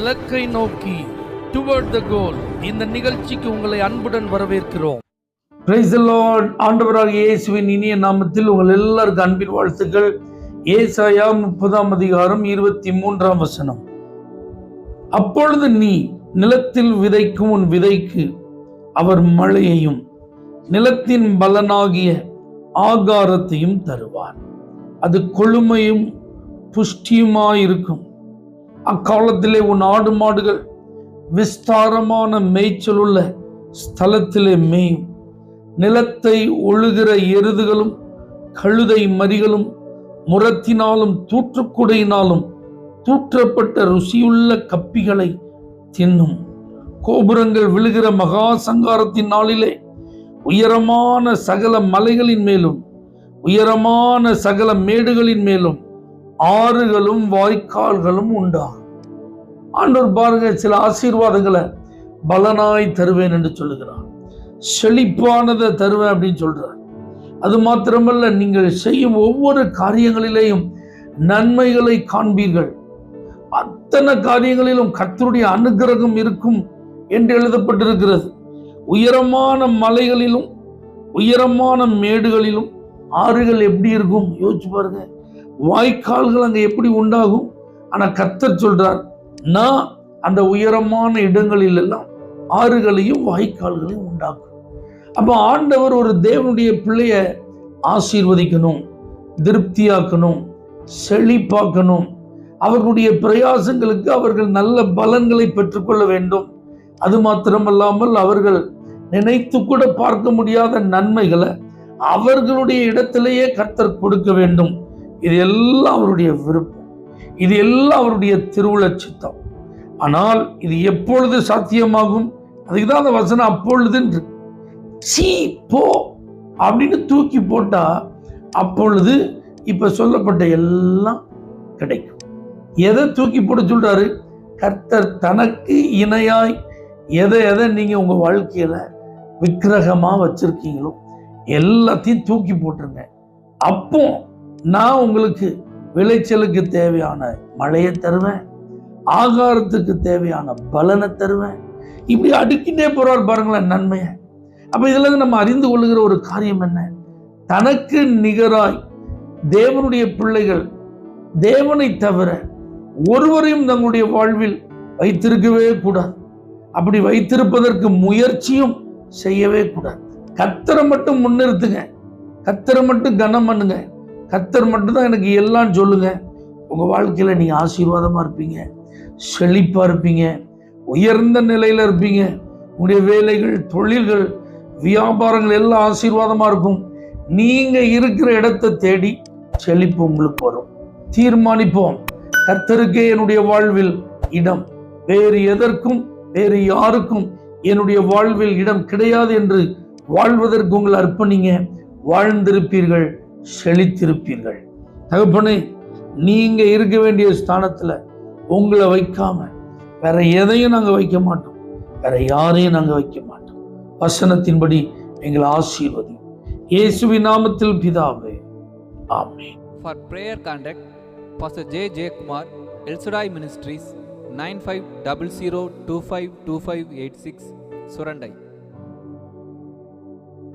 இலக்கை நோக்கி டுவர்ட் த கோல். இந்த நிகழ்ச்சிக்கு உங்களை அன்புடன் வரவேற்கிறோம். Praise the Lord. ஆண்டவராகிய இயேசுவின் இனிய நாமத்தில் உங்கள் எல்லாருக்கும் அன்பின் வாழ்த்துக்கள். ஏசாயா 30:23 அப்பொழுது நீ நிலத்தில் விதைக்கும் உன் விதைக்கு அவர் மழையையும் நிலத்தின் பலனாகிய ஆகாரத்தையும் தருவார். அது கொழுமையும் புஷ்டியுமாயிருக்கும். அக்காலத்திலே உன் ஆடு மாடுகள் விஸ்தாரமான மேய்ச்சலுள்ள ஸ்தலத்திலே மேயும். நிலத்தை ஒழுகிற எருதுகளும் கழுதை மறிகளும் முரத்தினாலும் தூற்றுக்குடையினாலும் தூற்றப்பட்ட ருசியுள்ள கப்பிகளை தின்னும். கோபுரங்கள் விழுகிற மகா சங்காரத்தின் நாளிலே உயரமான சகல மலைகளின் மேலும் உயரமான சகல மேடுகளின் மேலும் ஆறுகளும் வாய்க்கால்களும் உண்டாகும். ஆண்டவர் பாருங்க, சில ஆசீர்வாதங்களை பலனாய் தருவேன் என்று சொல்லுகிறார். செழிப்பானதை தருவேன் அப்படின்னு சொல்றார். அது மாத்திரமல்ல, நீங்கள் செய்யும் ஒவ்வொரு காரியங்களிலேயும் நன்மைகளை காண்பீர்கள். அத்தனை காரியங்களிலும் கர்த்தருடைய அனுக்கிரகம் இருக்கும் என்று எழுதப்பட்டிருக்கிறது. உயரமான மலைகளிலும் உயரமான மேடுகளிலும் ஆறுகள் எப்படி இருக்கும் யோசிச்சு பாருங்க. வாய்க்கால்கள் அங்க எப்படி உண்டாகும். ஆனா கர்த்தர் சொல்றார், நான் அந்த உயரமான இடங்களில் எல்லாம் ஆறுகளையும் வாய்க்கால்களையும் உண்டாக்கும். அப்ப ஆண்டவர் ஒரு தேவனுடைய பிள்ளைய ஆசீர்வதிக்கணும், திருப்தியாக்கணும், செழிப்பாக்கணும். அவர்களுடைய பிரயாசங்களுக்கு அவர்கள் நல்ல பலன்களை பெற்றுக்கொள்ள வேண்டும். அது மாத்திரமல்லாமல் அவர்கள் நினைத்து கூட பார்க்க முடியாத நன்மைகளை அவர்களுடைய இடத்திலேயே கர்த்தர் கொடுக்க வேண்டும். இது எல்லாம் அவருடைய விருப்பம், இது எல்லாம் அவருடைய திருவுள சித்தம். ஆனால் இது எப்பொழுது சாத்தியமாகும்? அதுக்குதான் அந்த வசனம் அப்பொழுது போ அப்படின்னு தூக்கி போட்டா அப்பொழுது இப்ப சொல்லப்பட்ட எல்லாம் கிடைக்கும். எதை தூக்கி போட சொல்றாரு? கர்த்தர் தனக்கு இணையாய் எதை எதை நீங்க உங்க வாழ்க்கையில விக்கிரகமா வச்சிருக்கீங்களோ எல்லாத்தையும் தூக்கி போட்டுருங்க. அப்போ நான் உங்களுக்கு விளைச்சலுக்கு தேவையான மழையை தருவேன், ஆகாரத்துக்கு தேவையான பலனை தருவேன். இப்படி அடுக்கிட்டே போறார் பாருங்களேன் நன்மையை. அப்ப இதுல நம்ம அறிந்து கொள்ளுகிற ஒரு காரியம் என்ன? தனக்கு நிகராய் தேவனுடைய பிள்ளைகள் தேவனை தவிர ஒருவரையும் தங்களுடைய வாழ்வில் வைத்திருக்கவே கூடாது. அப்படி வைத்திருப்பதற்கு முயற்சியும் செய்யவே கூடாது. கர்த்தரை மட்டும் முன்னிறுத்துங்க, கர்த்தரை மட்டும் கனம் பண்ணுங்க, கர்த்தர் மட்டும்தான் எனக்கு எல்லாம் சொல்லுங்க. உங்க வாழ்க்கையில நீங்க ஆசீர்வாதமா இருப்பீங்க, செழிப்பா இருப்பீங்க, உயர்ந்த நிலையில இருப்பீங்க. உங்களுடைய வேலைகள், தொழில்கள், வியாபாரங்கள் எல்லாம் ஆசீர்வாதமா இருக்கும். நீங்க இருக்கிற இடத்தை தேடி செழிப்பு உங்களுக்கு வரும். தீர்மானிப்போம், கர்த்தருக்கே என்னுடைய வாழ்வில் இடம், வேறு எதற்கும் வேறு யாருக்கும் என்னுடைய வாழ்வில் இடம் கிடையாது என்று வாழ்வதற்கு உங்களை அர்ப்பணிங்க. வாழ்ந்திருப்பீர்கள், செழித்திருப்பீர்கள். தகப்பனே, நீங்க இருக்க வேண்டிய ஸ்தானத்துல உங்களை வைக்காம வேற எதையும் நாங்க வைக்க மாட்டோம், வேற யாரையும் நாங்க வைக்க மாட்டோம். வசனத்தின்படி எங்களை ஆசீர்வதி. இயேசுவின் நாமத்தில் பிதாவே, ஆமென். For prayer contact Pastor J. J. Kumar, El Shaddai Ministries, 9500252586, Surandai.